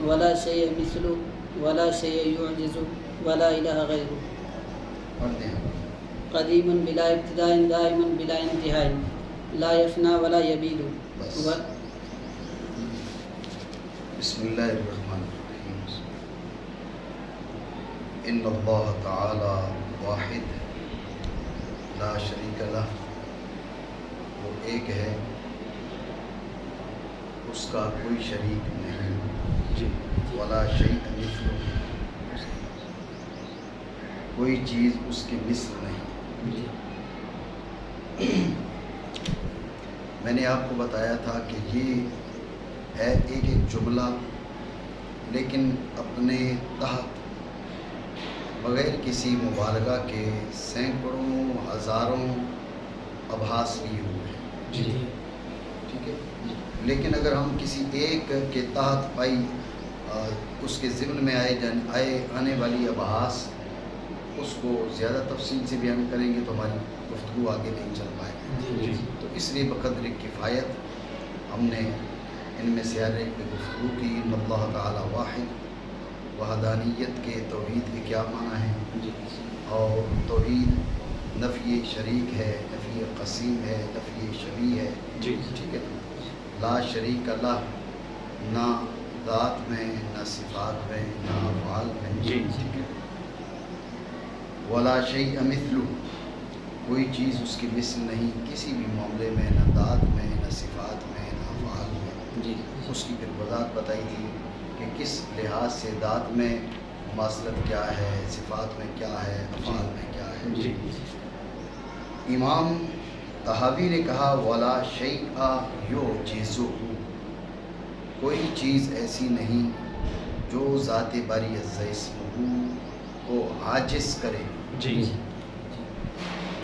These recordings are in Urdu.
ولا شيء مثله ولا شيء يعجز ولا إله غيره پڑھتے ہیں قديم بلا ابتداء دائم بلا انتهاء لا يفنى ولا يبيد بس بسم اللہ الرحمن الرحیم ان اللہ تعالی واحد لا شریک لہ، وہ ایک ہے، اس کا کوئی شریک نہیں، ولا شیء مثلہ، کوئی چیز اس کے مثل نہیں۔ میں نے آپ کو بتایا تھا کہ یہ ہے ایک جملہ، لیکن اپنے تحت بغیر کسی مبالغہ کے سینکڑوں ہزاروں ابحاث لیے ہوئے ہیں، ٹھیک ہے۔ لیکن اگر ہم کسی ایک کے تحت اس کے ضمن میں آنے والی ابحاث اس کو زیادہ تفصیل سے بیان کریں گے تو ہماری گفتگو آگے نہیں چل پائے گی، تو اس لیے بقدر کفایت ہم نے ان میں سے ہر ایک پہ گفتگو کی۔ ان اللہ تعالی واحد، وحدانیت کے توحید کے کیا معنی ہے، اور توحید نفی شریک ہے، نفی قسیم ہے، نفی شبیہ ہے، ٹھیک ہے۔ لا شریک لہ، نہ ذات میں، نہ صفات میں، نہ افعال میں، ٹھیک ہے۔ ولا شیء مثلہ، کوئی چیز اس کی مثل نہیں کسی بھی معاملے میں، نہ ذات میں، نہ صفات میں، نہ افعال میں۔ اس کی پھر وضاحت بتائی تھی کہ کس لحاظ سے ذات میں مماثلت کیا ہے، صفات میں کیا ہے، افعال میں کیا ہے۔ امام طحاوی نے کہا ولا شیء یعجزہ، کوئی چیز ایسی نہیں جو ذات باری عز اسمہ کو عاجز کرے،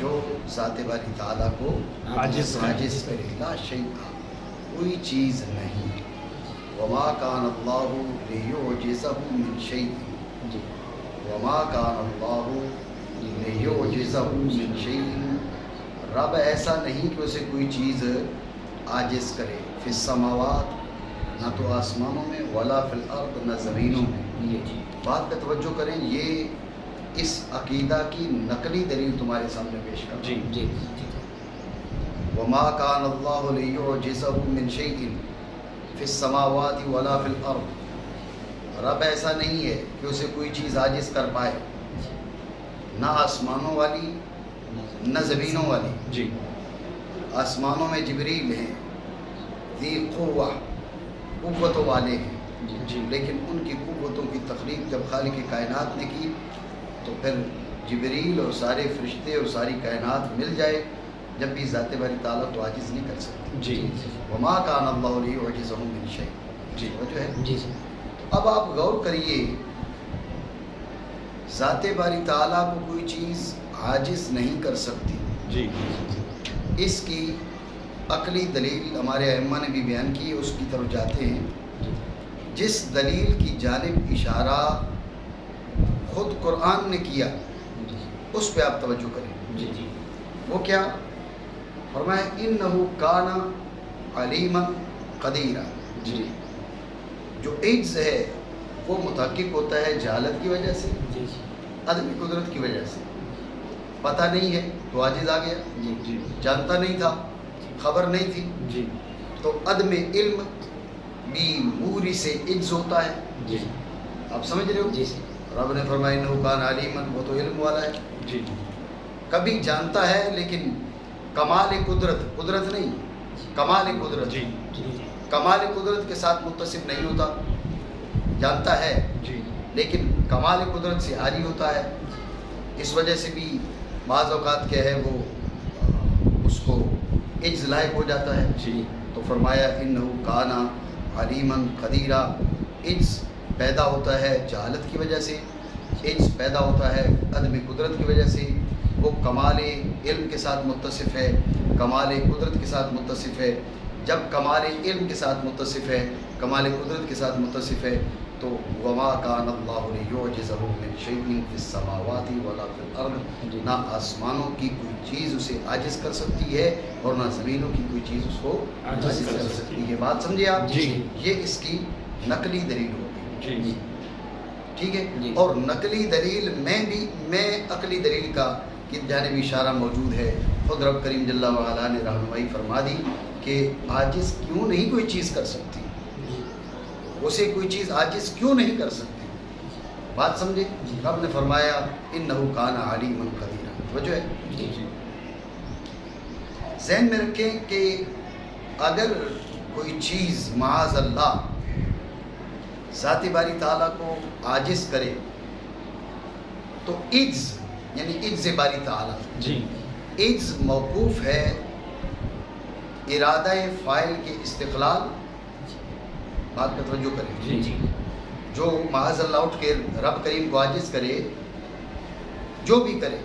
جو ذات باری تعالیٰ کو عاجز کرے۔ لا شیء، کوئی چیز نہیں۔ وما کان اللہ لیعجزہ من شیء، وما کان اللہ لیعجزہ من شیء، رب ایسا نہیں کہ اسے کوئی چیز عاجز کرے۔ فی السماوات، نہ تو آسمانوں میں، ولا فی الارض، نہ زمینوں میں۔ بات پہ توجہ کریں، یہ اس عقیدہ کی نقلی دلیل تمہارے سامنے پیش کر رہا ہوں۔ وما کان اللہ لیعجزہ من شیء فی السماوات ولا فی الارض، رب ایسا نہیں ہے کہ اسے کوئی چیز عاجز کر پائے، نہ آسمانوں والی نہ زمینوں والی۔ آسمانوں میں جبریل ہیں، ذی قوہ، قوتوں والے ہیں، لیکن ان کی قوتوں کی تخلیق جب خالق کائنات نے کی تو پھر جبریل اور سارے فرشتے اور ساری کائنات مل جائے جب بھی ذات باری تعالیٰ تو عاجز نہیں کر سکتے۔ وما کان اللہ لیعجزہ من شیء، جو ہے۔ اب آپ غور کریے، ذات باری تعالیٰ کو کوئی چیز عاجز نہیں کر سکتی، اس کی عقلی دلیل ہمارے ائمہ نے بھی بیان کی، اس کی طرف جاتے ہیں۔ جس دلیل کی جانب اشارہ خود قرآن نے کیا اس پہ آپ توجہ کریں۔ وہ کیا فرمایا؟ انہ کان علیما قدیرا، جو عجز ہے وہ متحقق ہوتا ہے جہالت کی وجہ سے، عدم قدرت کی وجہ سے۔ پتہ نہیں ہے تو عاجز آ گیا، جانتا نہیں تھا، خبر نہیں تھی، تو عدم علم بھی موری سے عجز ہوتا ہے۔ آپ سمجھ رہے ہو؟ رب نے فرمایا انہ کان علیما، وہ تو علم والا ہے، کبھی جانتا ہے لیکن کمال قدرت نہیں، کمال قدرت کے ساتھ متصف نہیں ہوتا۔ جانتا ہے لیکن کمال قدرت سے عاری ہوتا ہے، اس وجہ سے بھی بعض اوقات کیا ہے وہ اس کو عجز لاحق ہو جاتا ہے۔ تو فرمایا انہ کان علیما قدیرا، عجز پیدا ہوتا ہے جہالت کی وجہ سے، عجز پیدا ہوتا ہے عدم قدرت کی وجہ سے۔ وہ کمال علم کے ساتھ متصف ہے، کمال قدرت کے ساتھ متصف ہے۔ جب کمال علم کے ساتھ متصف ہے، کمال قدرت کے ساتھ متصف ہے، تو وما کان اللہ لیعجزہ من شیء فی السماوات ولا فی الارض، نہ آسمانوں کی کوئی چیز اسے عاجز کر سکتی ہے اور نہ زمینوں کی کوئی چیز اس کو عاجز کر سکتی ہے۔ بات سمجھے آپ؟ یہ اس کی نقلی دلیل ہوگی۔ جی ٹھیک ہے. جی. اور نقلی دلیل میں عقلی دلیل کا کی جانب اشارہ موجود ہے. خود رب کریم جل وعلا نے رہنمائی فرما دی کہ عاجز کیوں نہیں کوئی چیز کر سکتی, اسے کوئی چیز عاجز کیوں نہیں کر سکتی. بات سمجھے؟ رب نے فرمایا انہ کان علیما قدیرا. وجہ ہے جی ذہن میں رکھیں کہ اگر کوئی چیز معاذ اللہ ذات باری تعالیٰ کو عاجز کرے تو عجز یعنی عجز باری تعالیٰ, جی عجز موقوف ہے ارادہ فاعل کے استقلال. بات کا توجہ کریں. جی جو معاذ اللہ اٹھ کے رب کریم کو عاجز کرے, جو بھی کرے,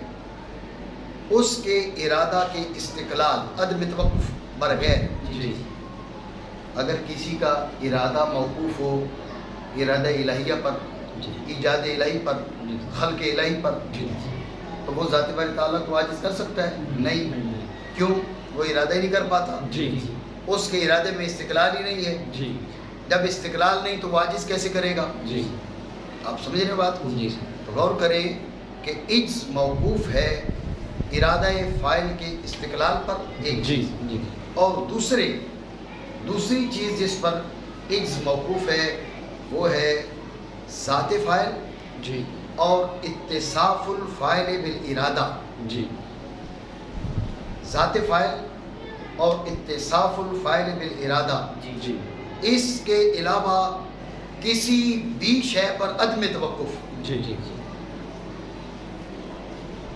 اس کے ارادہ کے استقلال عدم توقف برغیر. جی اگر کسی کا ارادہ موقوف ہو ارادہ الہیہ پر, ایجاد الہی پر, خلق الہی پر, تو وہ ذات باری تعالیٰ کو عاجز کر سکتا ہے؟ نہیں. کیوں؟ وہ ارادہ ہی نہیں کر پاتا. جی اس کے ارادے میں استقلال ہی نہیں ہے. جی جب استقلال نہیں تو وہ عاجز کیسے کرے گا؟ جی آپ سمجھ رہے ہیں بات کو؟ جی تو غور کریں کہ عجز موقوف ہے ارادہ فاعل کے استقلال پر ایک, جی جی اور دوسری چیز جس پر عجز موقوف ہے وہ ہے ذات فاعل جی اور اتصاف الفاعل بالارادہ. جی ذات فاعل اور اتصاف الفاعل بالارادہ, جی اس کے علاوہ کسی بھی شے پر عدم توقف. جی جی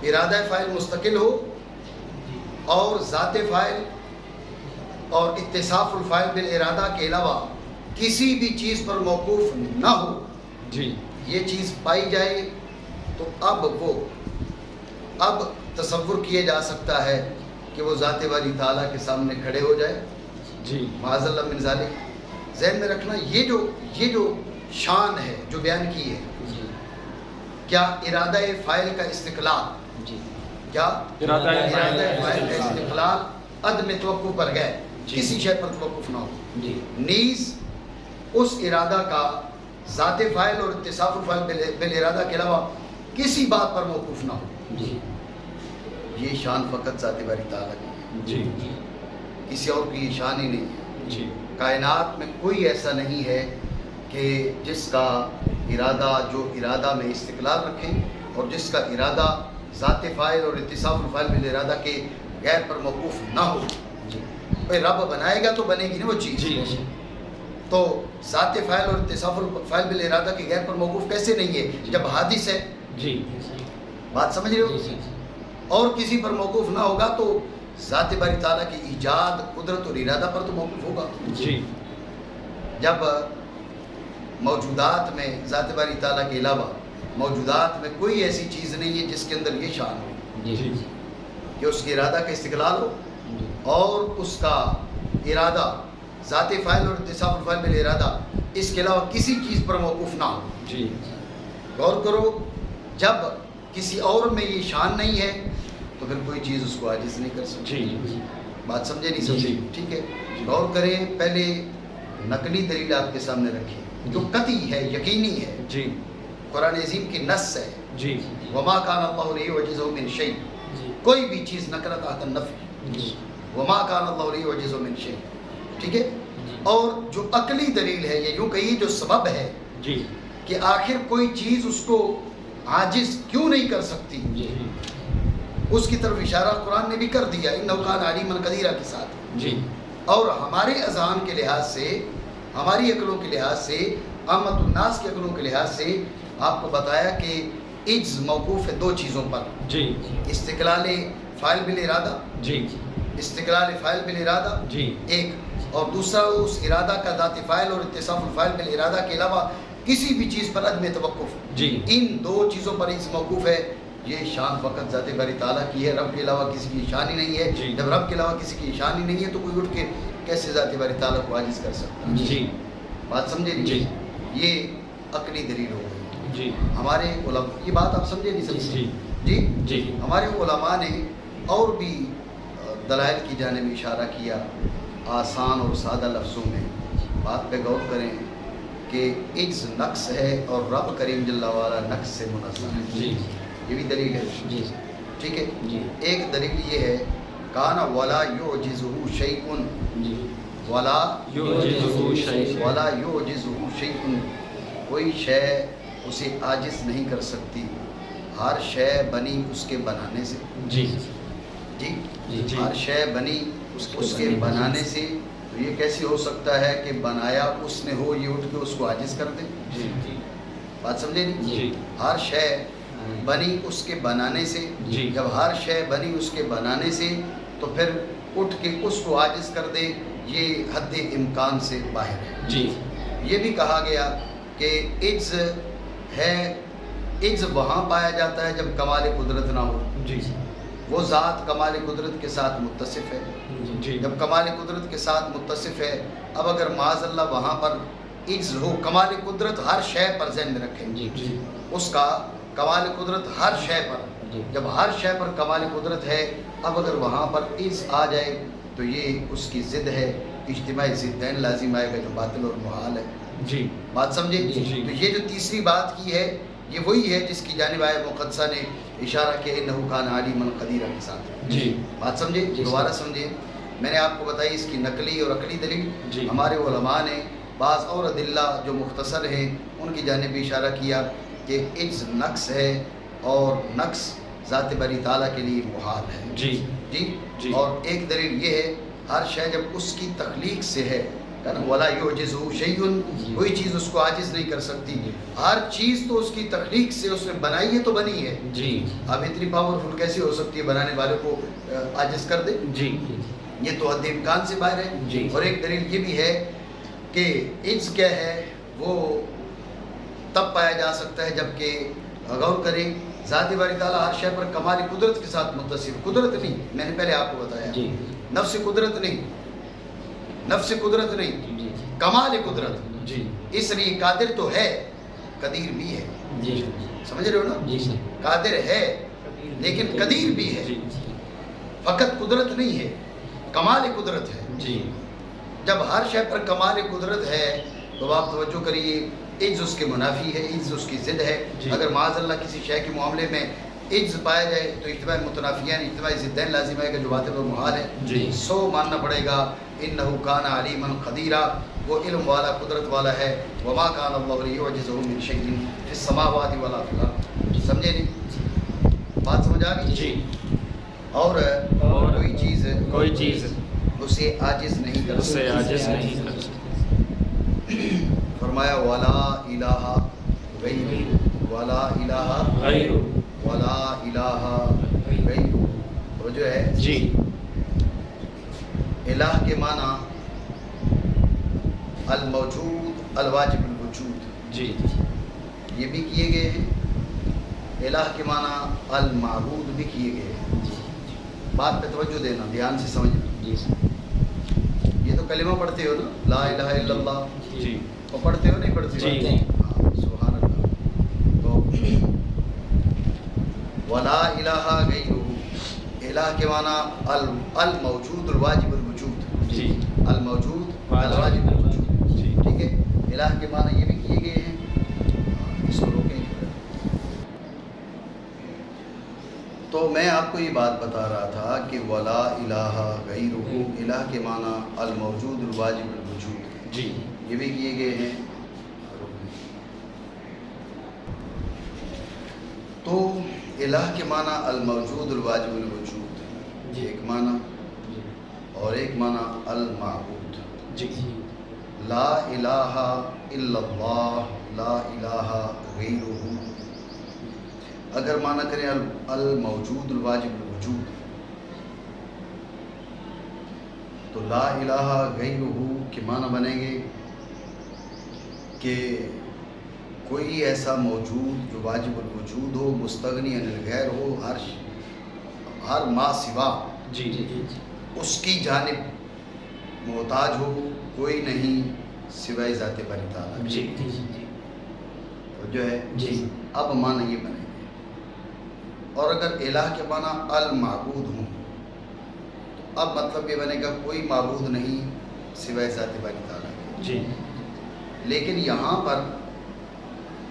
ارادہ فاعل مستقل ہو اور ذات فاعل اور اتصاف الفاعل بالارادہ کے علاوہ کسی بھی چیز پر موقوف نہ ہو, جی یہ چیز پائی جائے تو اب تصور کیا جا سکتا ہے کہ وہ ذات باری تعالیٰ کے سامنے کھڑے ہو جائے. جی معاذ اللہ من ذالک. ذہن میں رکھنا یہ جو شان ہے جو بیان کی ہے, کیا ارادہ فاعل کا استقلال, جی کیا ارادہ فاعل کا استقلال عدم توقف پر گئے, کسی شے پر توقف نہ ہو. جی نیز اس ارادہ کا ذات فاعل اور اتصاف الفاعل بالارادہ کے علاوہ کسی بات پر موقوف نہ ہو. جی یہ شان فقط ذات باری تعالیٰ کی ہے, جی کسی اور کی یہ شان ہی نہیں ہے. جی کائنات میں کوئی ایسا نہیں ہے کہ جس کا ارادہ میں استقلال رکھے اور جس کا ارادہ ذات فاعل اور اتصاف الفاعل بالارادہ کے غیر پر موقوف نہ ہو. بھائی رب بنائے گا تو بنے گی نا وہ چیز. جی تو ذات فاعل اور اتصاف الفاعل بالارادہ کے غیر پر موقوف کیسے نہیں ہے جب حادث ہے؟ جی بات سمجھ رہے ہو؟ اور کسی پر موقوف نہ ہوگا تو ذات باری تعالیٰ کی ایجاد, قدرت اور ارادہ پر تو موقوف ہوگا. جی جب موجودات میں ذات باری تعالیٰ کے علاوہ موجودات میں کوئی ایسی چیز نہیں ہے جس کے اندر یہ شان ہو جی کہ اس کے ارادہ کا استقلال ہو اور اس کا ارادہ ذات فاعل اور اتصاف الفاعل بالارادہ اس کے علاوہ کسی چیز پر موقوف نہ ہو. جی غور کرو, جب کسی اور میں یہ شان نہیں ہے تو پھر کوئی چیز اس کو عاجز نہیں کر سکتی. جی بات سمجھے نہیں سمجھے؟ جی. ٹھیک ہے, غور کریں. پہلے نقلی دلیل آپ کے سامنے رکھیں جو قطعی ہے, یقینی ہے, جی قرآن عظیم کی نص ہے. جی وما کان اللہ لیعجزہ من شیء, کوئی بھی چیز نکرہ تحت النفی, وما کان اللہ لیعجزہ من شیء. ٹھیک ہے. اور جو عقلی دلیل ہے, یہ یوں کہیے جو سبب ہے جی کہ آخر کوئی چیز اس کو عاجز کیوں نہیں کر سکتی, اس کی طرف اشارہ قرآن نے بھی کر دیا انہ کان علیما قدیرا کے ساتھ. جی اور ہمارے اذہان کے لحاظ سے, ہماری عقلوں کے لحاظ سے, عامت الناس کے عقلوں کے لحاظ سے آپ کو بتایا کہ عجز موقوف ہے دو چیزوں پر. جی استقلال فاعل بالارادہ, جی استقلال فاعل بالارادہ جی ایک, اور دوسرا اس ارادہ کا ذات فاعل اور اتصاف الفاعل بالارادہ کے علاوہ کسی بھی چیز پر عدم توقف. جی ان دو چیزوں پر عجز موقوف ہے. یہ شان فقط ذات باری تعالیٰ کی ہے, رب کے علاوہ کسی کی شان ہی نہیں ہے. جی. جب رب کے علاوہ کسی کی شان ہی نہیں ہے تو کوئی اٹھ کے کیسے ذات باری تعالیٰ کو عاجز کر سکتا ہے؟ جی بات سمجھے نہیں؟ جی. یہ عقلی دلیل ہو گئی. جی ہمارے علماء, یہ بات آپ سمجھے نہیں سمجھے؟ جی جی جی ہمارے علماء نے اور بھی دلائل کی جانب اشارہ کیا آسان اور سادہ لفظوں میں. بات پہ غور کریں. کہ عجز نقص ہے اور رب کریم جل وعلا نقص سے منزہ ہے. جی یہ بھی دلیل ہے. جی ٹھیک ہے. جی ایک دلیل یہ ہے کانا ولا یعجزہ شیء جی ولا یعجزہ شیء ولا یعجزہ شیء کوئی شے اسے عاجز نہیں کر سکتی. ہر شے بنی اس کے بنانے سے. جی جی جی ہر شے بنی اس کے بنانے سے. تو یہ کیسے ہو سکتا ہے کہ بنایا اس نے ہو یہ اٹھ کے اس کو عاجز کر دے؟ جی بات سمجھے نہیں؟ جی ہر شے بنی اس کے بنانے سے. جی جب ہر شے بنی اس کے بنانے سے تو پھر اٹھ کے اس کو عاجز کر دے یہ حد امکان سے باہر ہے. جی یہ بھی کہا گیا کہ عجز ہے. عجز وہاں پایا جاتا ہے جب کمال قدرت نہ ہو. جی وہ ذات کمال قدرت کے ساتھ متصف ہے. جی جب کمال قدرت کے ساتھ متصف ہے اب اگر معاذ اللہ وہاں پر عجز ہو کمال قدرت ہر شے پر ذہن میں رکھیں جی جی اس کا کمال قدرت ہر شے پر. جی جب ہر شے پر کمال قدرت ہے اب اگر وہاں پر عجز آ جائے تو یہ اس کی ضد ہے. اجتماعی ضدین لازم آئے گا جو باطل اور محال ہے. جی بات سمجھے؟ جی. تو یہ جو تیسری بات کی ہے یہ وہی ہے جس کی جانب آئے مقدسہ نے اشارہ کیا انہ کان علیما قدیرا کے ساتھ. جی بات سمجھے؟ جی. دوبارہ سمجھے. میں نے آپ کو بتائی اس کی نقلی اور عقلی دلیل. جی. ہمارے علماء نے بعض اور ادلہ جو مختصر ہیں ان کی جانب بھی اشارہ کیا کہ عجز نقص ہے اور نقص ذات باری تعالیٰ کے لیے محال ہے. جی جی جی. اور ایک دلیل یہ ہے ہر شے جب اس کی تخلیق سے ہے ولا یعجزہ شیء کوئی چیز اس کو عاجز نہیں کر سکتی. ہر چیز تو اس کی تخلیق سے اس نے بنائی ہے تو بنی ہے. جی اب اتنی پاورفل کیسے ہو سکتی ہے بنانے والے کو عاجز کر دے؟ جی یہ تو حد امکان سے باہر ہے. جی. اور ایک دلیل یہ بھی ہے کہ عجز کیا ہے وہ تب پایا جا سکتا ہے جب کہ غور کریں ذات باری تعالیٰ ہر شے پر کمال قدرت کے ساتھ متصف. قدرت نہیں میں نے پہلے آپ کو بتایا جی نفس قدرت نہیں. نفس قدرت نہیں جی کمال قدرت. جی اس لیے قادر تو ہے قدیر بھی ہے. جی سمجھ رہے ہو نا؟ جی سر. قادر ہے لیکن قدیر بھی ہے. جی فقط قدرت نہیں ہے کمال قدرت ہے. جی جب ہر شے پر کمال قدرت ہے تو آپ توجہ کریے عجز اس کے منافی ہے. عجز اس کی ضد ہے. جی. اگر معاذ اللہ کسی شے کے معاملے میں عجز پایا جائے تو اجتماع متنافیان اجتماع ضدین لازم آئے گا جو باطل اور محال ہے. جی. سو ماننا پڑے گا انہ کان علیما قدیرا وہ علم والا قدرت والا ہے. وما کان اللہ لیعجزہ من شیء فی السماوات ولا فی الارض. سمجھے نہیں بات سمجھ آ گئی؟ جی. اور کوئی چیز اسے عاجز نہیں کر اس سے عاجز نہیں کر سکتی. فرمایا ولا الہ غیر ولا الہ غیر ولا الہ غیر. وہ جو ہے جی الہ کے معنی الموجود الواجب الوجود جی یہ بھی کیے گئے ہیں. الہ کے معنی المعبود بھی کیے گئے ہیں. بات پہ توجہ دینا دھیان سے سمجھنا. جی یہ تو کلمہ پڑھتے ہو نا لا الہ الا اللہ. جی وہ پڑھتے ہو نہیں پڑھتے ہو؟ جی. ہاں سبحان اللہ. تو ولا الہ غیرہ الہ کے معنی الموجود الواجب الوجود. جی الموجود الواجب الوجود. جی. ٹھیک ہے. الہ کے معنی یہ بھی کیے گئے ہیں. اس کو روکیں. تو میں آپ کو یہ بات بتا رہا تھا کہ ولا الہ غیرہ الہ کے معنی الموجود الواجب الوجود جی یہ بھی کیے گئے ہیں. تو الہ کے معنی الموجود الواجب الوجود ایک معنی اور ایک معنی المعبود. جی لا الہ الا اللہ لا الہ غیرہ. اگر معنی کریں الموجود الواجب الوجود تو لا الہ غیرہ کے معنی بنیں گے کہ کوئی ایسا موجود جو واجب الوجود ہو مستغنی عن الغیر ہو ہر ما سوا جی اس کی جانب محتاج ہو کوئی نہیں سوائے ذات باری تعالیٰ. جی تو جو ہے جی اب معنی یہ بنے گے. اور اگر الہ کے معنی المعبود ہوں تو اب مطلب یہ بنے گا کوئی معبود نہیں سوائے ذات باری تعالیٰ. جی لیکن یہاں پر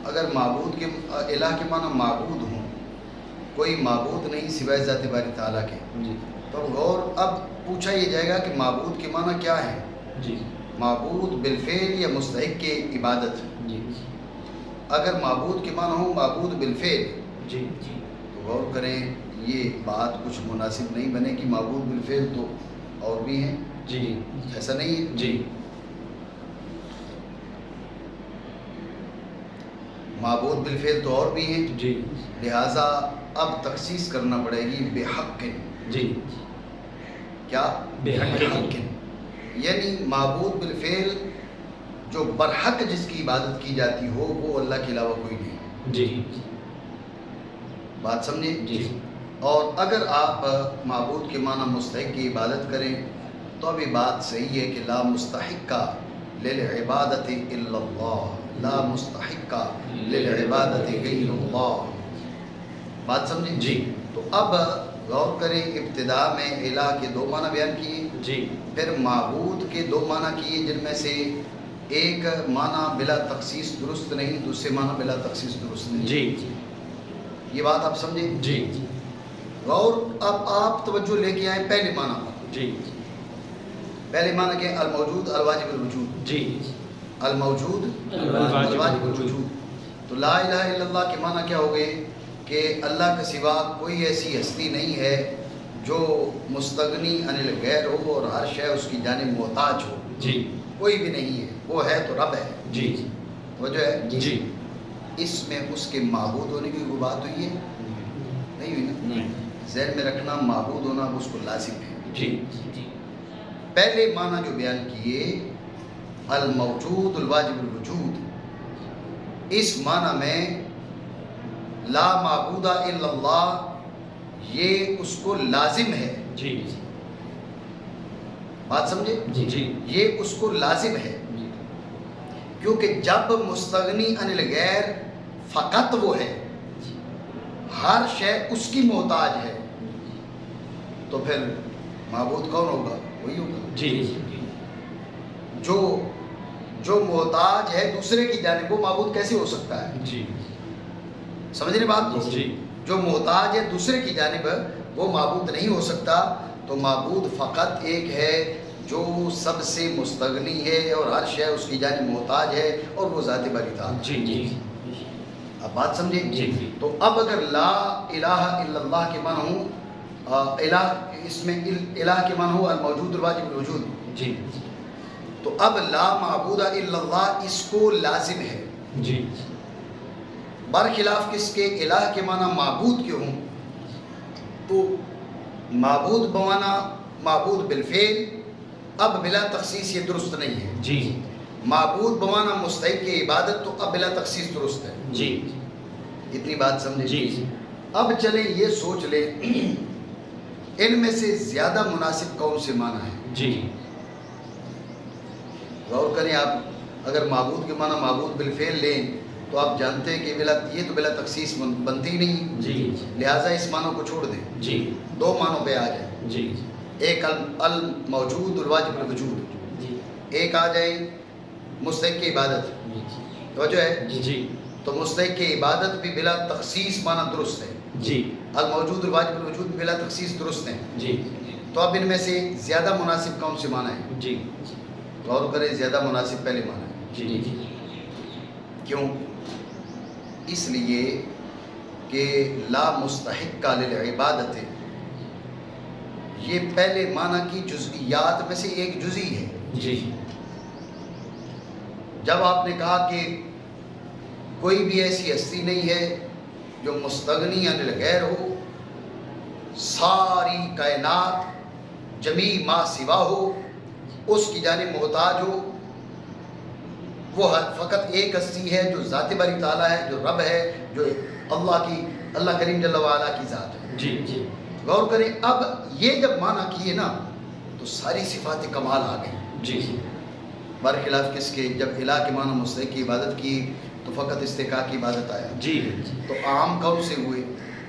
اگر معبود کے الہ کے معنی معبود ہوں، کوئی معبود نہیں سوائے ذات باری تعالیٰ کے، تو غور اب پوچھا یہ جائے گا کہ معبود کے معنی کیا ہے؟ جی معبود بالفعل یا مستحق کے عبادت؟ جی اگر معبود کے معنی ہو معبود بالفعل جی تو غور کریں یہ بات کچھ مناسب نہیں بنے کہ معبود بالفعل تو اور بھی ہیں، جی ایسا نہیں ہے۔ جی معبود بالفعل تو اور بھی ہیں، جی لہٰذا اب تخصیص کرنا پڑے گی بحق، جی کیا؟ بحق، یعنی معبود بالفعل جو برحق جس کی عبادت کی جاتی ہو وہ اللہ کے علاوہ کوئی نہیں، جی بات سمجھے؟ جی اور اگر آپ معبود کے معنی مستحق کی عبادت کریں تو اب یہ بات صحیح ہے کہ لا مستحق للعبادت الا اللہ، لا مستحق للعبادت غیر اللہ، بات سمجھیں؟ جی تو اب غور کریں، ابتدا میں الہ کے دو معنی بیان کیے، جی پھر معبود کے دو معنی کیے جن میں سے ایک معنی بلا تخصیص درست نہیں، دوسرے معنی بلا تخصیص درست نہیں، جی یہ بات آپ سمجھیں؟ جی غور اب آپ توجہ لے کے آئیں پہلے معنی پر۔ جی پہلے معنی کہ الموجود الواجب الوجود، جی الموجود الواجب الواجب الوجود۔ الوجود، تو لا الہ الا اللہ کے معنی کیا ہو گئے کہ اللہ کے سوا کوئی ایسی ہستی نہیں ہے جو مستغنی عن الغیر ہو اور ہر شے اس کی جانب محتاج ہو، جی کوئی بھی نہیں ہے، وہ ہے تو رب ہے، جی توجہ ہے؟ جی اس میں اس کے معبود ہونے کی کوئی بات ہوئی ہے؟ نہیں ہوئی نا؟ نہیں، ذہن میں رکھنا معبود ہونا اس کو لازم ہے۔ جی پہلے معنی جو بیان کیے الموجود الواجب الوجود، اس معنی میں لا معبود الا اللہ یہ اس کو لازم ہے، جی بات سمجھے؟ جی یہ اس کو لازم ہے، کیونکہ جب مستغنی عن الغیر فقط وہ ہے، ہر شے اس کی محتاج ہے، تو پھر معبود کون ہوگا؟ وہی ہوگا جی جو محتاج ہے دوسرے کی جانب، وہ معبود کیسے ہو سکتا ہے؟ جی سمجھ رہے بات کو؟ جی جو محتاج ہے دوسرے کی جانب وہ معبود نہیں ہو سکتا، تو معبود فقط ایک ہے جو سب سے مستغنی ہے اور ہر شے اس کی جانب محتاج ہے، اور وہ ذات باری تعالیٰ۔ جی جی اب بات سمجھیں؟ جی تو اب اگر لا الہ الا اللہ کے معنی ہوں، الہ اس میں الہ کے معنی ہو الموجود الواجب الوجود، جی تو اب لا معبود الا اللہ اس کو لازم ہے، جی برخلاف کس کے؟ الہ کے معنی معبود کے ہوں تو معبود بمعنی معبود بالفعل، اب بلا تخصیص یہ درست نہیں ہے، جی معبود بمعنی مستحق کی عبادت تو اب بلا تخصیص درست ہے، جی اتنی بات سمجھیں؟ جی اب چلیں یہ سوچ لیں ان میں سے زیادہ مناسب کون سے معنی ہے؟ جی غور کریں، آپ اگر معبود کے معنی معبود بالفعل لیں تو آپ جانتے ہیں کہ یہ تو بلا تخصیص بنتی نہیں، جی لہٰذا اس معنی کو چھوڑ دیں، جی دو معنوں پہ آ جائیں، جی ایک الموجود الواجب الوجود، جی ایک آ جائیں مستحق کی عبادت، توجہ ہے؟ جی تو مستحق کی عبادت بھی بلا تخصیص معنی درست ہے، جی الموجود الواجب الوجود بھی بلا تخصیص درست ہے، جی تو اب ان میں سے زیادہ مناسب کون سے معنی ہیں؟ جی غور کریں، زیادہ مناسب پہلے معنی ہے، جی کیوں؟ اس لیے کہ لا مستحق کا للعبادت یہ پہلے معنی کی جزئیات میں سے ایک جزئی ہے، جی جب آپ نے کہا کہ کوئی بھی ایسی ہستی نہیں ہے جو مستغنی عن الغیر ہو، ساری کائنات جمیع ما سوا ہو اس کی جانب محتاج ہو، وہ فقط ایک ہستی ہے جو ذات باری تعالیٰ ہے، جو رب ہے، جو اللہ کریم جل وعلا کی ذات ہے، جی جی غور کریں، اب یہ جب معنی کیے نا تو ساری صفات کمال آ گئی، جی برخلاف کس کے؟ جب الہ کے معنی مستحق کی عبادت کی تو فقط استحقاق کی عبادت آیا، جی تو عام کون سے ہوئے؟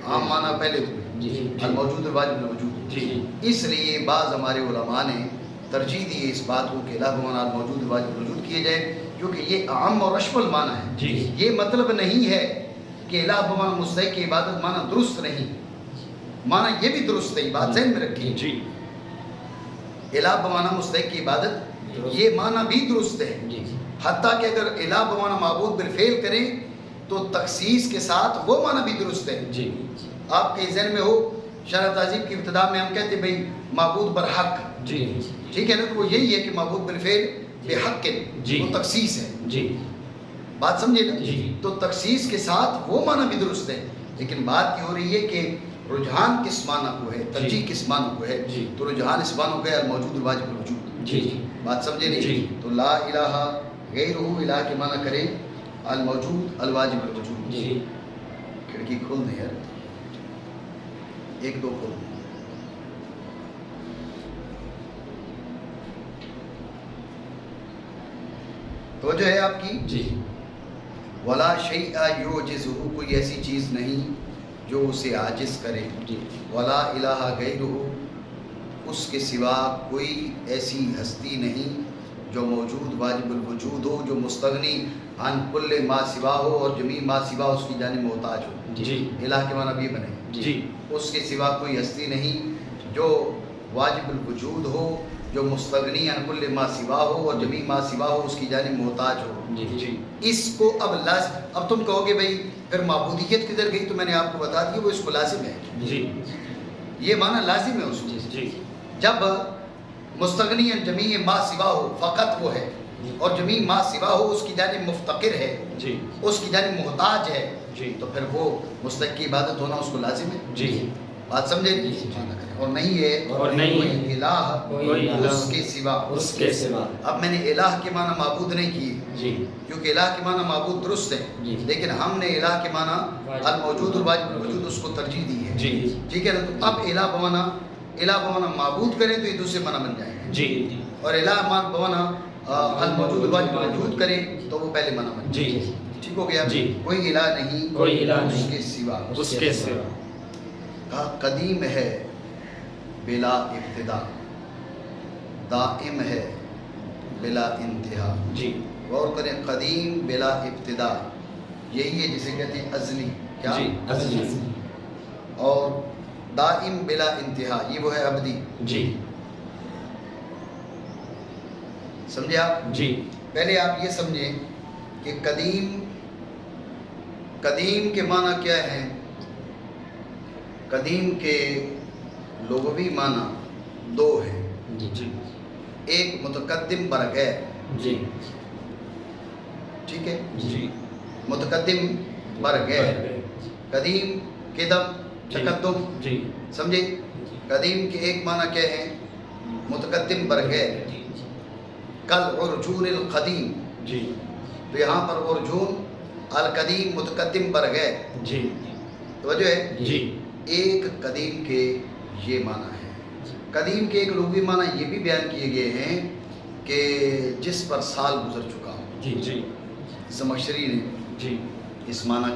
عام معنی پہلے ہوئے جی الموجود الواجب الوجود، جی اس لیے بعض ہمارے علماء نے ترجیح دی اس بات کو کہ الہ بمعنی الموجود الواجب الوجود کیے جائے، کیونکہ یہ عام اور اشمل معنی ہے. جی. یہ مطلب نہیں ہے کہ الہ بمعنی مستحق کی عبادت معنی درست نہیں. معنی یہ بھی درست ہے، بات ذہن میں رکھیے. جی. الہ بمعنی مستحق کی عبادت یہ معنی بھی درست ہے. جی. حتیٰ کہ اگر الہ بمعنی معبود بالفعل کریں تو تخصیص کے ساتھ وہ معنی بھی درست ہے. جی. آپ کے ذہن میں ہو شرح تہذیب کی ابتدا میں ہم کہتے ہیں بھئی معبود برحق. جی. ٹھیک ہے نا، تو وہ یہی ہے کہ معبود بالفعل بحق جی. وہ تخصیص ہے. جی. بات سمجھے نا. جی. تو تخصیص کے ساتھ وہ معنی بھی درست ہے، لیکن بات یہ ہو رہی ہے کہ رجحان کس معنی کو ہے، ترجیح کس معنی کو ہے. جی. تو رجحان اس معنی کو ہے الموجود الواجب الوجود. جی. بات سمجھے نہیں. جی. تو لا الہ غیرہ، الہ کے معنی کریں الموجود الواجب الوجود. جی. کھڑکی کھول دیں یار، ایک دو کھول دیں. تو جو ہے آپ کی جی. ولا شیء یعجزہ، کوئی ایسی چیز نہیں جو اسے عاجز کرے. جی. ولا الہ غیرہ، اس کے سوا کوئی ایسی ہستی نہیں جو موجود واجب الوجود ہو، جو مستغنی عن کل ما سوا ہو اور جمیع ما سوا اس کی جانب محتاج ہو. جی. الہ کے معنی بھی بنے. جی. اس کے سوا کوئی ہستی نہیں جو واجب الوجود ہو، جو مستغنی عن کل ما سوا ہو اور جمیع ما سوا ہو اس کی جانب محتاج ہو. جی. اس کو اب تم کہو گے بھئی پھر معبودیت کدھر گئی؟ تو میں نے آپ کو بتا دیا وہ اس کو لازم ہے. جی. یہ معنی لازم ہے اس کو. جی. جب مستغنی عن جمیع ما سوا ہو، فقط وہ ہے، اور جمیع ما سوا ہو اس کی جانب مفتقر ہے، جی. اس کی جانب محتاج ہے، جی. تو پھر وہ مستحق کی عبادت ہونا اس کو لازم ہے. جی. بات سمجھے؟ اور نہیں ہے اور نہیں ہے کوئی الہ کوئی الہ اس کے سوا. اس کے سوا. اب میں نے الہ کے معنی معبود نہیں کیے، جی. کیونکہ الہ کے معنی معبود درست ہے، جی. لیکن ہم نے الہ کے معنی الموجود الواجب الوجود اس کو ترجیح دی ہے. جی. ٹھیک ہے نا. تو اب الہ بمعنی معبود کریں تو یہ دوسرے معنی بن جائیں گے. جی. اور الہ بمعنی الموجود الواجب الوجود کریں تو وہ پہلے معنی بن جائیں گے. جی. ٹھیک ہو گیا. جی. کوئی الہ نہیں کوئی الہ اس نہیں کے سوا. اس کے سوا. کہا قدیم ہے بلا ابتدا، دائم ہے بلا انتہا. جی. غور کریں، قدیم بلا ابتدا یہی ہے جسے کہتے ہیں ازلی. کیا؟ جی. ازلی. اور دائم بلا انتہا یہ وہ ہے ابدی. جی. سمجھے آپ؟ جی. پہلے آپ یہ سمجھیں کہ قدیم کے معنی کیا ہے. قدیم کے لغوی معنی دو ہیں. جی. ایک متقدم برغیر. جی. ٹھیک ہے. جی. متقدم برغیر، قدیم قدم تقدم. جی. سمجھے؟ قدیم کے ایک معنی کیا ہے؟ متقدم برغیر. کل عرجون القدیم. جی. تو یہاں پر عرجون القدیم متقدم برغیر. جی. توجہ ہے. جی. ایک قدیم کے یہ معنی ہے. قدیم کے ایک لغوی معنی یہ بھی بیان کیے گئے ہیں کہ جس پر سال گزر چکا ہو. جی. جی. زمخشری نے جی. اس معنی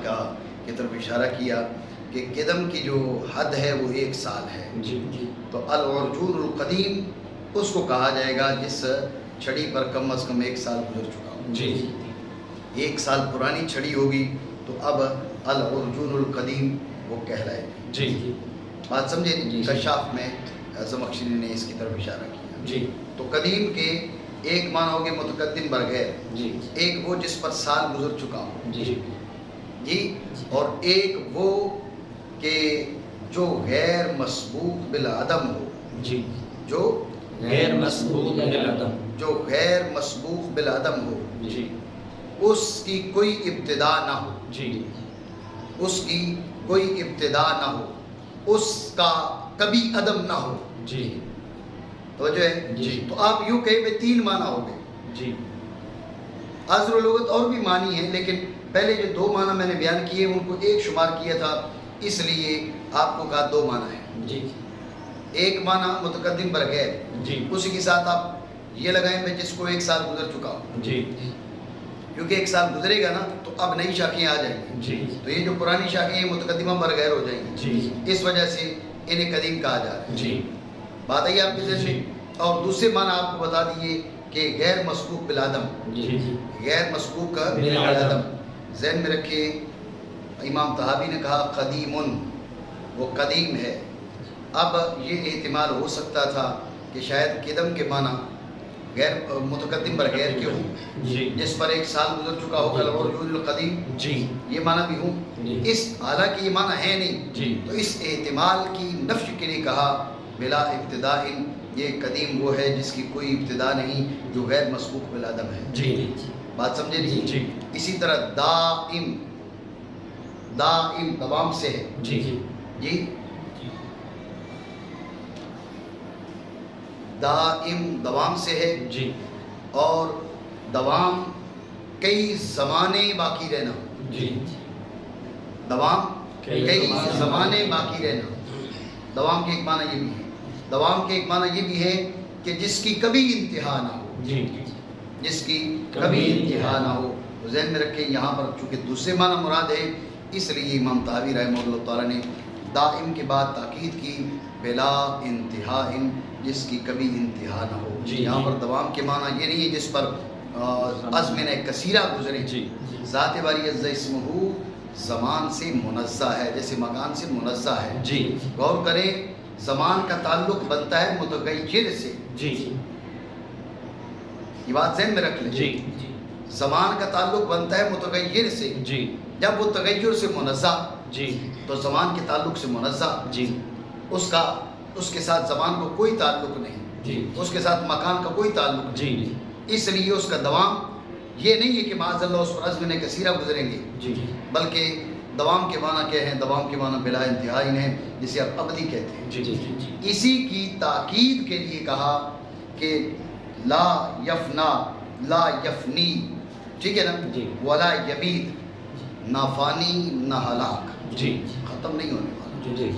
کی طرف اشارہ کیا کہ قدم کی جو حد ہے وہ 1 سال ہے. جی. جی. تو العرجون القدیم اس کو کہا جائے گا جس چھڑی پر کم از کم 1 سال گزر چکا ہو. جی. 1 سال پرانی چھڑی ہوگی تو اب العرجون القدیم وہ کہلائے گی. جی. بات سمجھے؟ جی. کشاف میں زمخشری نے اس کی طرف اشارہ کیا. جی. تو قدیم کے ایک معنی ہو گئے متقدم برغیر، جی. ایک وہ جس پر سال گزر چکا ہو. جی. جی. اور ایک وہ کہ جو غیر مسبوق بالعدم ہو. جی. جو غیر مسبوق بالعدم. جو غیر مسبوق بالعدم ہو، جی. اس کی کوئی ابتدا نہ ہو. جی. اس کی کوئی ابتدا نہ ہو، اس کا کبھی عدم نہ ہو. جی. توجہ ہے. جی. تو آپ یوں کہیں میں 3 معنی ہو گئے. جی. عذر و لغت اور بھی معنی ہیں، لیکن پہلے جو 2 معنی میں نے بیان کیے ان کو ایک شمار کیا تھا، اس لیے آپ کو کہا 2 معنی ہیں. جی. ایک معنی متقدم برغیر، جی. اسی کے ساتھ آپ یہ لگائیں پہ جس کو 1 سال گزر چکا ہو، جی. کیونکہ 1 سال گزرے گا نا تو اب نئی شاخیں آ جائیں گی. جی. تو یہ جو پرانی شاخیں ہیں متقدمہ برغیر ہو جائیں گی. جی. اس وجہ سے انہیں قدیم کہا جا رہا ہے. جی. بات آئی آپ کے ذہن میں. اور دوسرے معنی آپ کو بتا دیے کہ غیر مسبوق بالعدم، جی غیر مسبوق بالعدم۔ بالعدم۔ ذہن میں رکھیے امام طحاوی نے کہا قدیم، وہ قدیم ہے۔ اب یہ احتمال ہو سکتا تھا کہ شاید قدم کے معنی غیر متقدم پر غیر کے ہوں، جی جس پر ایک سال گزر چکا ہو العرجون القدیم، جی یہ معنی بھی ہوں۔ جی اس حالانکہ یہ معنی ہے نہیں، جی تو اس احتمال کی نفی کے لیے کہا بلا ابتداء، یہ قدیم وہ ہے جس کی کوئی ابتدا نہیں، جو غیر مسبوق بالعدم ہے۔ جی بات سمجھے نہیں؟ جی اسی طرح دائم، دائم دوام سے ہے جی جی، دائم دوام سے ہے، جی اور دوام کئی زمانے باقی رہنا، جی دوام کئی کئی زمانے زمانے باقی رہنا۔ دوام کے ایک معنی یہ بھی ہے، دوام کے ایک معنی یہ بھی ہے کہ جس کی کبھی انتہا نہ ہو، جی جس کی کبھی انتہا نہ ہو۔ ذہن میں رکھیں یہاں پر چونکہ دوسرے معنی مراد ہے، اس لیے امام طحاوی رحمہ اللہ تعالیٰ نے دائم کے بعد تاکید کی بلا انتہا، جس کی کبھی انتہا نہ ہو۔ جی یہاں پر دوام کے معنی یہ نہیں ہے جس پر ازمنہ کثیرہ گزرے۔ جی ذات باری عز اسمہ زمان سے منزہ ہے، جیسے مکان سے منزہ ہے۔ جی غور کریں، زمان کا تعلق بنتا ہے متغیر سے، جی یہ بات ذہن میں رکھ لیں۔ جی زمان کا تعلق بنتا ہے متغیر سے، جی جب وہ تغیر سے منزہ، جی تو زمان کے تعلق سے منزہ، جی اس کے ساتھ زمان کو کوئی تعلق نہیں، جی اس کے ساتھ مکان کا کوئی تعلق نہیں۔ جی اس لیے اس کا دوام یہ نہیں ہے کہ معاذ اللہ اس پر ازمنہ کثیرہ گزریں گے، جی بلکہ دوام کے معنی کیا ہیں؟ دوام کے معنی بلا انتہا ہیں، جسے آپ ابدی کہتے ہیں۔ جی اسی کی تاکید کے لیے کہا کہ لا یفنا، لا یفنی، ٹھیک ہے نا، جی ولا یبید، نہ فانی نہ ہلاک، جی ختم نہیں ہونے والا۔ جی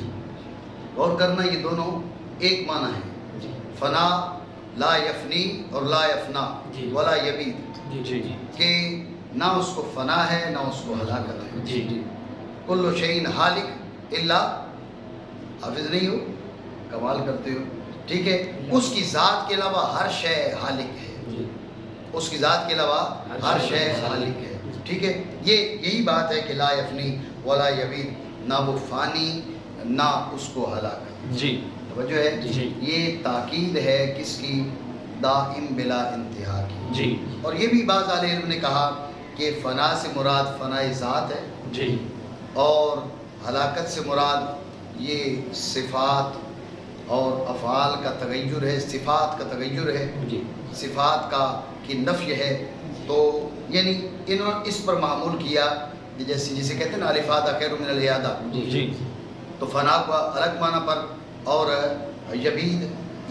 غور کرنا، یہ دونوں ایک معنی ہے، جی فنا لا یفنی اور لا یفنا جی ولا یبید، جی جی کہ نہ اس کو فنا ہے نہ اس کو ہلاکت ہے۔ جی جی کل شیء ہالک الا، حافظ نہیں ہو، کمال کرتے ہو، ٹھیک ہے۔ اس کی ذات کے علاوہ ہر شے ہالک ہے، جی اس کی ذات کے علاوہ ہر شے ہالک ہے، ٹھیک ہے۔ یہی بات ہے کہ لا یفنی ولا یبید، نہ وہ فانی نہ اس کو ہلاکت۔ جی توجہ ہے، جی یہ تاکید ہے کس کی؟ دائم بلا انتہا کی۔ جی اور یہ بھی بعض اہل علم نے کہا کہ فنا سے مراد فنائے ذات ہے، جی اور ہلاکت سے مراد یہ صفات اور افعال کا تغیر ہے، صفات کا تغیر ہے، جی صفات کا کی نفی ہے۔ تو یعنی انہوں نے اس پر معمول کیا کہ جسے کہتے ہیں نا الفات خیر من العیادہ، جی تو فنا کو الگ معنی پر اور یبید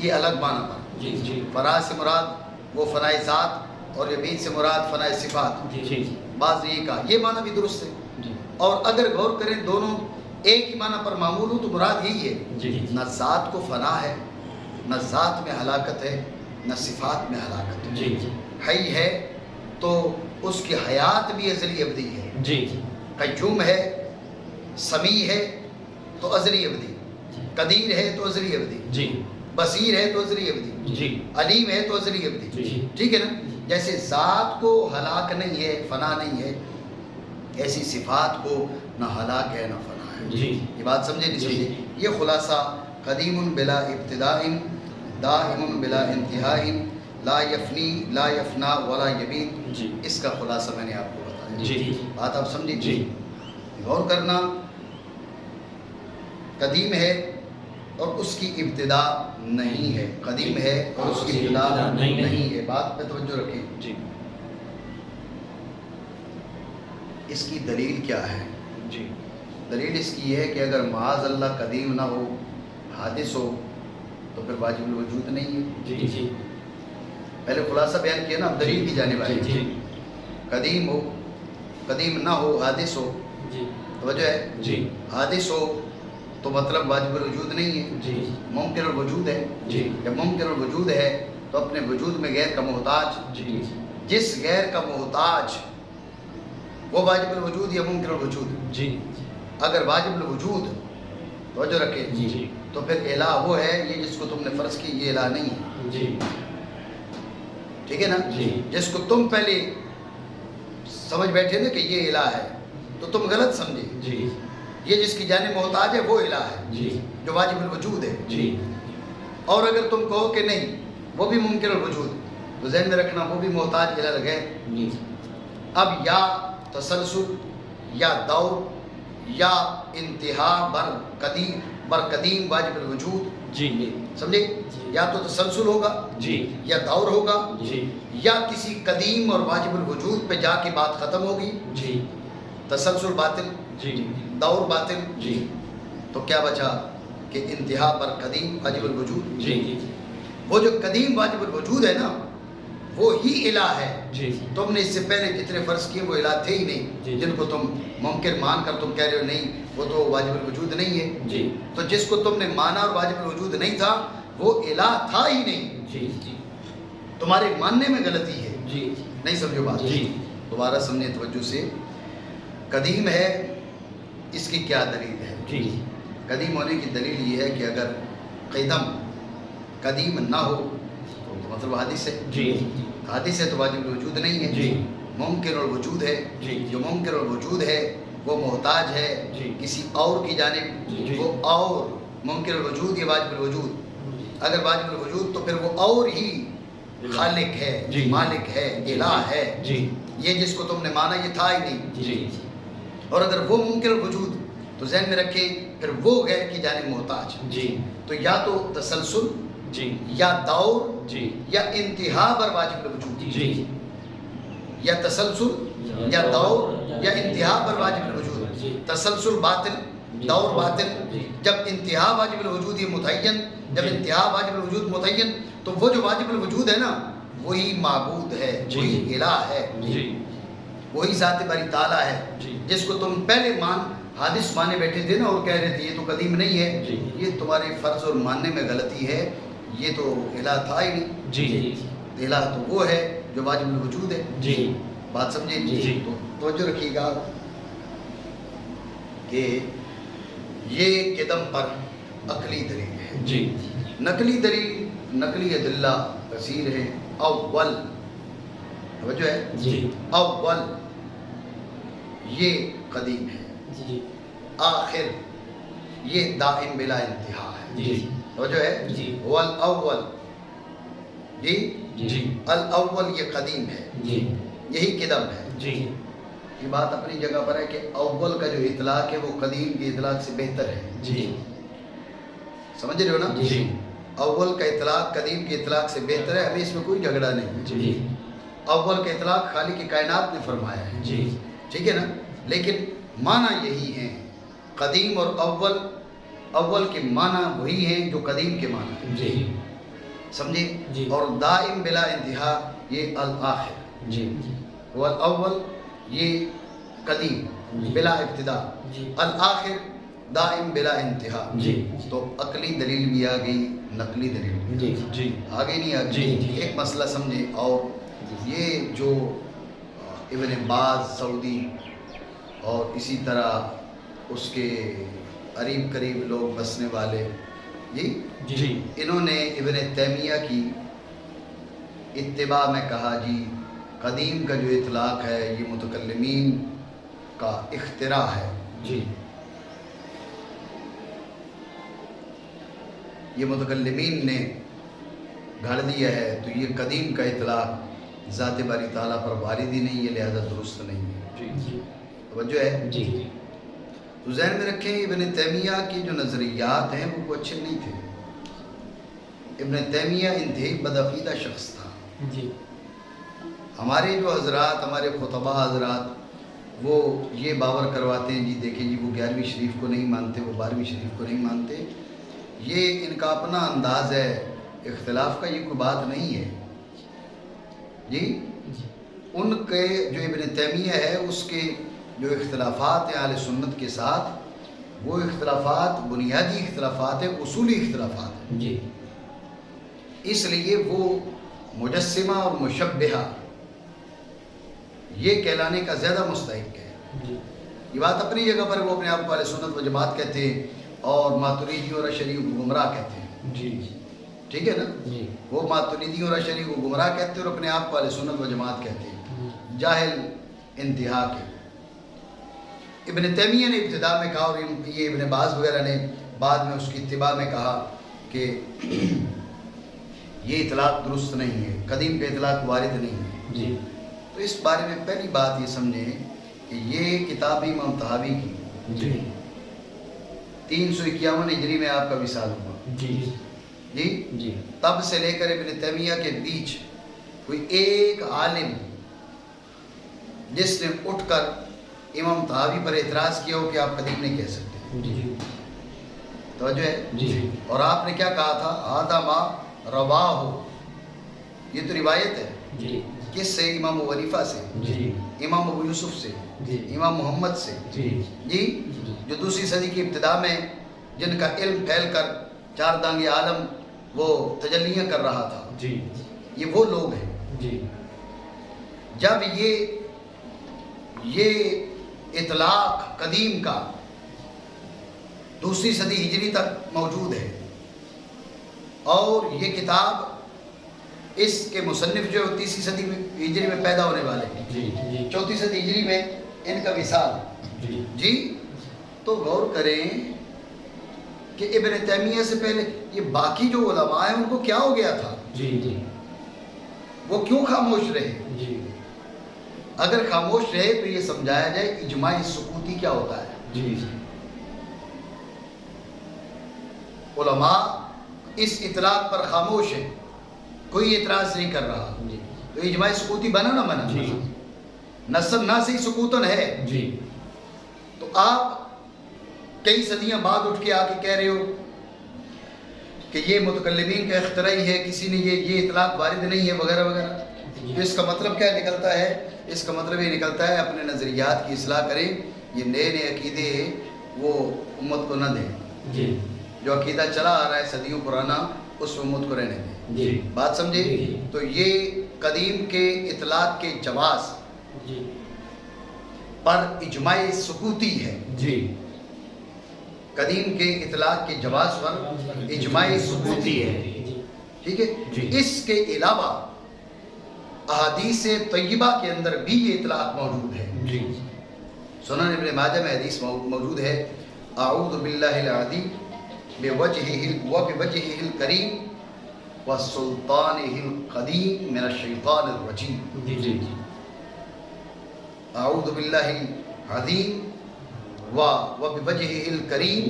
یہ الگ معنی پر۔ جی جی فنا سے مراد وہ فنائے ذات اور یبید سے مراد فنائے صفات۔ جی بعض یہ کہا، یہ معنی بھی درست ہے۔ جی اور اگر غور کریں دونوں ایک ہی معنی پر معمول ہو تو مراد یہی ہے، جی نہ ذات کو فنا ہے، نہ ذات میں ہلاکت ہے، نہ صفات میں ہلاکت ہے۔ جی حی ہے تو اس کی حیات بھی ازلی ابدی ہے، جی قیوم ہے، سمیع ہے تو ازلی ابدی، قدیر ہے تو ازلی ابدی، جی بصیر ہے تو ازلی ابدی، جی علیم ہے تو ازلی ابدی، جی ٹھیک ہے نا۔ جیسے ذات کو ہلاک نہیں ہے، فنا نہیں ہے، ایسی صفات کو نہ ہلاک ہے نہ فنا ہے۔ جی یہ بات سمجھے نہیں جی۔ سمجھے؟ یہ خلاصہ قدیم بلا ابتداء، دائم بلا انتہاء، لا یفنی لا یفنا ولا یبید، جی اس کا خلاصہ میں نے آپ کو بتایا۔ جی بات آپ سمجھیں؟ جی غور کرنا، قدیم ہے اور اس کی ابتدا نہیں ہے، قدیم ہے اور اس کی ابتدا نہیں ہے۔ بات پہ توجہ رکھیں۔ جی اس کی دلیل کیا ہے؟ جی دلیل اس کی ہے کہ اگر معاذ اللہ قدیم نہ ہو، حادث ہو، تو پھر واجب الوجود نہیں ہے۔ جی جی پہلے خلاصہ بیان کیا نا، اب دلیل کی جانب آئے۔ جی قدیم ہو، قدیم نہ ہو، حادث ہو، جی توجہ ہے، جی حادث ہو تو مطلب واجب الوجود نہیں ہے، جی ممکن الوجود ہے۔ جی جب ممکن الوجود ہے تو اپنے وجود میں غیر کا محتاج، جی جس غیر کا محتاج وہ واجب الوجود یا ممکن الوجود؟ جی اگر واجب الوجود، توجہ رکھے، جی تو پھر الہ وہ ہے، یہ جس کو تم نے فرض کی یہ الہ نہیں ہے، جی ٹھیک ہے نا؟ جی۔ جس کو تم پہلے سمجھ بیٹھے نا کہ یہ الہ ہے تو تم غلط سمجھے. جی یہ جس کی جانب محتاج ہے وہ الہ ہے جی جو واجب الوجود ہے. جی اور اگر تم کہو کہ نہیں وہ بھی ممکن الوجود تو ذہن میں رکھنا وہ بھی محتاج الہ ہے. جی اب یا تسلسل یا دور یا انتہا بر قدیم واجب الوجود، جی سمجھے؟ یا تو تسلسل ہوگا جی یا دور ہوگا جی یا کسی قدیم اور واجب الوجود پہ جا کے بات ختم ہوگی. جی تسلسل باطل، جی دور باطل، جی تو کیا بچا کہ انتہا پر قدیم واجب الوجود. جی وہ جو قدیم واجب الوجود ہے نا وہ ہی الہ ہے. جی تم نے اس سے پہلے جتنے فرض کیے وہ الہ تھے ہی نہیں، جی. جن کو تم ممکن مان کر تم کہہ رہے ہو نہیں وہ تو واجب الوجود نہیں ہے. جی تو جس کو تم نے مانا اور واجب الوجود نہیں تھا وہ الہ تھا ہی نہیں. جی جی تمہارے ماننے میں غلطی ہے. جی نہیں سمجھو بات. جی. دوبارہ سمجھے توجہ سے. قدیم ہے اس کی کیا دلیل ہے؟ جی قدیم ہونے کی دلیل یہ ہے کہ اگر قدیم نہ ہو تو مطلب حادث ہے. جی حادث ہے تو واجب الوجود نہیں ہے. جی ممکن الوجود ہے. جی. جو ممکن الوجود ہے وہ محتاج ہے جی. کسی اور کی جانب. جی. وہ اور ممکن الوجود یا واجب الوجود. اگر واجب الوجود تو پھر وہ اور ہی خالق ہے، جی. مالک ہے، الہ ہے. جی یہ جس کو تم نے مانا یہ تھا ہی نہیں. جی اور اگر وہ ممکن الوجود تو ذہن میں رکھیں پھر وہ غیر کی جانب محتاج. جی تو یا تو تسلسل جی یا دور جی یا انتہا پر واجب الوجود. جی یا تسلسل یا دور یا انتہا پر واجب الوجود. تسلسل باطل، دور باطل. جب انتہا واجب الوجود یہ متعین، جب انتہا واجب الوجود متعین تو وہ جو واجب الوجود ہے نا وہی معبود ہے، وہی الہ ہے، جی وہی ذات باری تعالیٰ ہے. جی. جس کو تم پہلے حادث مانے بیٹھے تھے نا اور کہہ رہے تھے یہ تو قدیم نہیں ہے. جی. یہ تمہارے فرض اور ماننے میں غلطی ہے. یہ تو الہ تھا ہی نہیں. جی الہ تو وہ ہے جو واجب الوجود ہے. جی بات سمجھے؟ جی. تو توجہ رکھیے گا کہ یہ قدم پر عقلی دلیل ہے. جی نقلی دلیل، نقلی ادلہ کثیر ہے. اول توجہ ہے، جی اول یہ قدیم ہے. جی آخر یہ دائم بلا انتہا ہے. جی توجہ ہے. جی. والاول جی جی الاول یہ قدیم ہے، جی یہی قدم ہے. جی یہ بات اپنی جگہ پر ہے کہ اول کا جو اطلاق ہے وہ قدیم کے اطلاق سے بہتر ہے. جی سمجھ رہے ہو نا؟ جی اول کا اطلاق قدیم کے اطلاق سے بہتر ہے. ہمیں اس میں کوئی جھگڑا نہیں. جی اول کا اطلاق خالق کی کائنات نے فرمایا ہے. جی ٹھیک ہے نا؟ لیکن معنی یہی ہے قدیم اور اول. اول کے معنی وہی ہیں جو قدیم کے معنی ہیں. جی سمجھے؟ جی. اور دائم بلا انتہا یہ الآخر. جی والاول یہ قدیم بلا ابتدا، جی. الآخر دائم بلا انتہا. جی. تو عقلی دلیل بھی آ گئی، نقلی دلیل بھی جی جی آگے نہیں آ جی. گئی. ایک مسئلہ سمجھے. اور یہ جو ابن باز سعودی اور اسی طرح اس کے قریب قریب لوگ بسنے والے جی جی انہوں نے ابن تیمیہ کی اتباع میں کہا جی قدیم کا جو اطلاق ہے یہ متکلمین کا اختراع ہے. جی یہ متکلمین نے گھڑ دیا ہے. تو یہ قدیم کا اطلاق ذات باری تعالیٰ پر وارد ہی نہیں ہے، لہذا درست نہیں ہے. جی توجہ ہے. جی تو ذہن میں رکھیں ابن تیمیہ کی جو نظریات ہیں وہ اچھے نہیں تھے. ابن تیمیہ انتہائی بدعقیدہ شخص تھا. جی ہمارے جو حضرات، ہمارے خطبہ حضرات وہ یہ باور کرواتے ہیں جی دیکھیں جی وہ 11ویں شریف کو نہیں مانتے، وہ 12ویں شریف کو نہیں مانتے. یہ ان کا اپنا انداز ہے اختلاف کا، یہ کوئی بات نہیں ہے جی. ان کے جو ابن تیمیہ ہے اس کے جو اختلافات ہیں اہل سنت کے ساتھ وہ اختلافات بنیادی اختلافات ہیں، اصولی اختلافات ہیں. جی اس لیے وہ مجسمہ اور مشبہہ یہ کہلانے کا زیادہ مستحق ہے. جی یہ بات اپنی جگہ پر وہ اپنے آپ کو اہل سنت و جماعت کہتے ہیں اور ماتریدی اور اشعری کو گمراہ کہتے ہیں. جی ٹھیک ہے نا؟ جی وہ ماتریدی اور اشعری کو گمراہ کہتے ہیں اور اپنے آپ کو اہل سنت و جماعت کہتے ہیں، جاہل انتہا کے۔ ابن تیمیہ نے ابتدا میں کہا اور یہ ابن باز وغیرہ نے بعد میں اس کی اتباع میں کہا کہ یہ اطلاق درست نہیں ہے، قدیم کا اطلاق وارد نہیں ہے۔ جی تو اس بارے میں پہلی بات یہ سمجھیں کہ یہ کتاب امام طحاوی کی جی 351 ہجری میں آپ کا وصال ہوا، جی جی جی تب سے لے کر ابن تیمیہ کے بیچ کوئی ایک عالم جس نے اٹھ کر امام طحاوی پر اعتراض کیا ہو کہ آپ قدیم نہیں کہہ سکتے، جی توجہ ہے؟ جی اور آپ نے کیا کہا تھا؟ آدھا ما رواہ، یہ تو روایت ہے، جی کس سے؟ امام ابو حنیفہ سے، جی امام ابو یوسف سے، جی امام محمد سے، جی جی جو دوسری صدی کی ابتدا میں جن کا علم پھیل کر چار دانگ عالم وہ تجلیاں کر رہا تھا، جی یہ وہ لوگ ہیں۔ جی جب یہ اطلاق قدیم کا دوسری صدی ہجری تک موجود ہے اور یہ کتاب اس کے مصنف جو تیسری صدی ہجری میں پیدا ہونے والے ہیں، جی جی چوتھی صدی ہجری میں ان کا وصال، جی جی تو غور کریں کہ ابن تیمیہ سے پہلے یہ باقی جو علماء ہیں ان کو کیا ہو گیا تھا؟ جی جی وہ کیوں خاموش رہے؟ جی اگر خاموش رہے تو یہ سمجھایا جائے اجماع سکوتی کیا ہوتا ہے۔ جی علماء اس اطلاق پر خاموش ہیں، کوئی اعتراض نہیں کر رہا، تو اجماع سکوتی بنا نہ بنا؟ جی نصب نہ صحیح سکوتن ہے۔ جی تو آپ کئی صدیاں بعد اٹھ کے آ کے کہہ رہے ہو کہ یہ متکلمین کا اختراعی ہے، کسی نے یہ اطلاق وارد نہیں ہے وغیرہ وغیرہ، تو اس کا مطلب کیا نکلتا ہے؟ اس کا مطلب یہ نکلتا ہے اپنے نظریات کی اصلاح کریں، یہ نئے نئے عقیدے وہ امت کو نہ دیں، جی جو عقیدہ چلا آ رہا ہے صدیوں پرانا اس میں امت کو رہنے دیں۔ جی بات سمجھے؟ جی۔ تو یہ قدیم کے اطلاق کے جواز جی پر اجماع سکوتی ہے، جی قدیم کے اطلاق کے جواز پر اجماع سکوتی ہے، ٹھیک ہے؟ جی۔ اس کے علاوہ احادیث طیبہ کے اندر بھی یہ اطلاق موجود ہے۔ جی سنن ابن ماجہ میں حدیث موجود ہے، اعوذ باللہ العظیم وبوجہہ الکریم وسلطانہ القدیم من الشیطان الرجیم۔ جی جی اعوذ باللہ العظیم وبوجہہ الکریم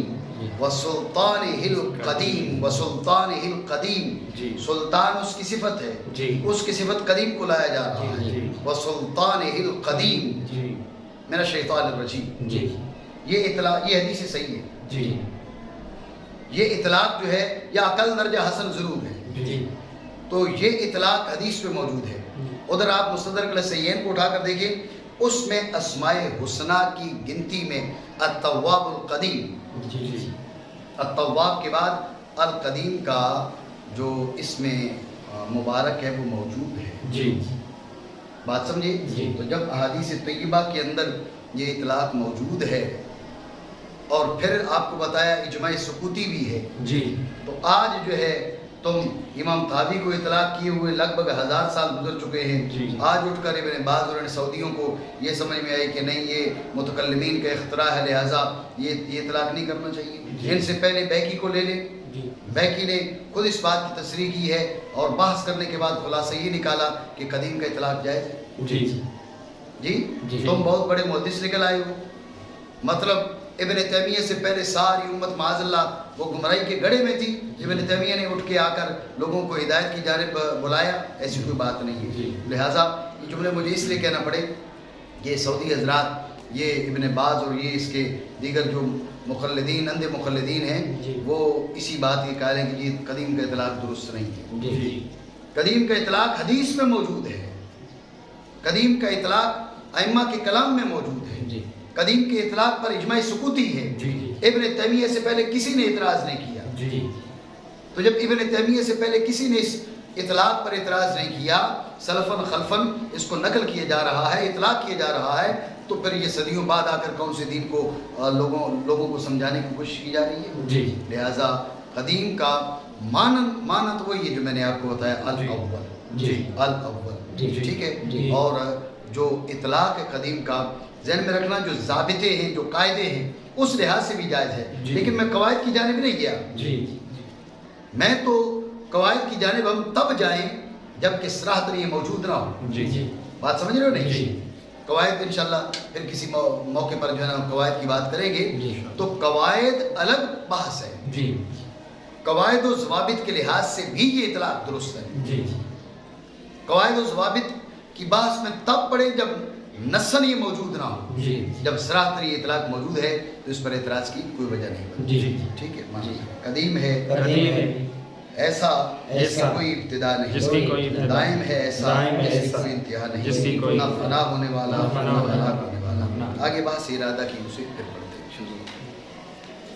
وسلطانہ القدیم، وسلطانہ القدیم، جی۔ سلطان اس کی صفت ہے، جی۔ اس کی صفت قدیم کو لایا جا رہا ہے، جی۔ وسلطانہ القدیم جی من الشیطان الرجیم۔ جی یہ اطلاق، یہ حدیث صحیح ہے، جی یہ اطلاق جو ہے یا اقل درجہ حسن ضرور ہے، جی تو یہ اطلاق حدیث میں موجود ہے۔ ادھر آپ مستدرک الصحیحین کو اٹھا کر دیکھیں، اس میں اسماء حسنہ کی گنتی میں التواب القدیم، جی التواب کے بعد القدیم کا جو اس میں مبارک ہے وہ موجود ہے۔ جی بات سمجھے؟ جی۔ تو جب احادیث طیبہ کے اندر یہ اطلاق موجود ہے اور پھر آپ کو بتایا اجماع سکوتی بھی ہے، جی تو آج جو ہے تم امام طحاوی کو اطلاق کیے ہوئے لگ بھگ 1000 سال گزر چکے ہیں، جی۔ آج اٹھ کر ابن باز اور سعودیوں کو یہ سمجھ میں آئی کہ نہیں یہ متکلمین کا اختراع ہے، لہٰذا یہ اطلاق نہیں کرنا چاہیے۔ جی۔ ان سے پہلے بیکی کو لے لیں، جی بیکی نے خود اس بات کی تصریح کی ہے اور بحث کرنے کے بعد خلاصہ یہ نکالا کہ قدیم کا اطلاق جائز ہے۔ جی جی جی۔ تم بہت بڑے محدث نکل آئے ہو، مطلب ابن تیمیہ سے پہلے ساری امت معاذ اللہ وہ گمراہی کے گڑھے میں تھی، ابن تیمیہ نے اٹھ کے آ کر لوگوں کو ہدایت کی جانب بلایا، ایسی کوئی بات نہیں ہے۔ جی۔ لہٰذا یہ جملے مجھے اس لیے کہنا پڑے کہ سعودی حضرات یہ ابن باز اور یہ اس کے دیگر جو مخلدین اندھے مخلدین ہیں جی۔ وہ اسی بات کے قائل ہیں کہ یہ قدیم کا اطلاق درست نہیں ہے۔ جی قدیم کا اطلاق حدیث میں موجود ہے، قدیم کا اطلاق ائمہ کے کلام میں موجود ہے، جی قدیم کے اطلاق پر اجماع سکوتی ہے۔ جی ابن تیمیہ سے پہلے کسی نے اعتراض نہیں کیا، جی تو جب ابن تیمیہ سے پہلے کسی نے اس اطلاق پر اعتراض نہیں کیا، سلفن خلفن اس کو نقل کیا جا رہا ہے، اطلاق کیا جا رہا ہے، تو پھر یہ صدیوں بعد آ کر کون سے دین کو لوگوں کو سمجھانے کی کوشش کی جا رہی ہے۔ جی۔ لہٰذا قدیم کا مانت وہی ہے جو میں نے آپ کو بتایا جی۔ الاول جی۔ الاول جی۔ ٹھیک ہے جی۔ اور جو اطلاق قدیم کا ذہن میں رکھنا جو ضابطے ہیں جو قاعدے ہیں اس لحاظ سے بھی جائز ہے جی۔ لیکن میں قواعد کی جانب نہیں گیا جی میں تو قواعد کی جانب ہم تب جائیں جب کہ صراحتاً یہ موجود نہ ہو جی جی بات سمجھ رہے ہو نہیں جی قواعد انشاءاللہ پھر کسی موقع پر جو ہے نا ہم قواعد کی بات کریں گے جی۔ تو قواعد الگ بحث ہے جی قواعد و ضوابط کے لحاظ سے بھی یہ اطلاق درست ہے جی قواعد و ضوابط کی بحث میں تب پڑے جب نصاً یہ موجود نہ ہو جی جب صراحتاً یہ اطلاق موجود ہے تو اس پر اعتراض کی کوئی وجہ نہیں بنتی جی ٹھیک ہے جی۔ قدیم ہے قدیم ہے ایسا جس کی ایسا کوئی ابتدا نہیں جس کی کوئی ابتدا دائم ہے ایسا دائم ہے جس کی ایسا کوئی انتہا نہیں جس کی کوئی نہ فنا ہونے والا نہ نہ فنا ہونے ہلاک والا ہونے والا نہ۔ آگے بات ارادہ کی اسے پھر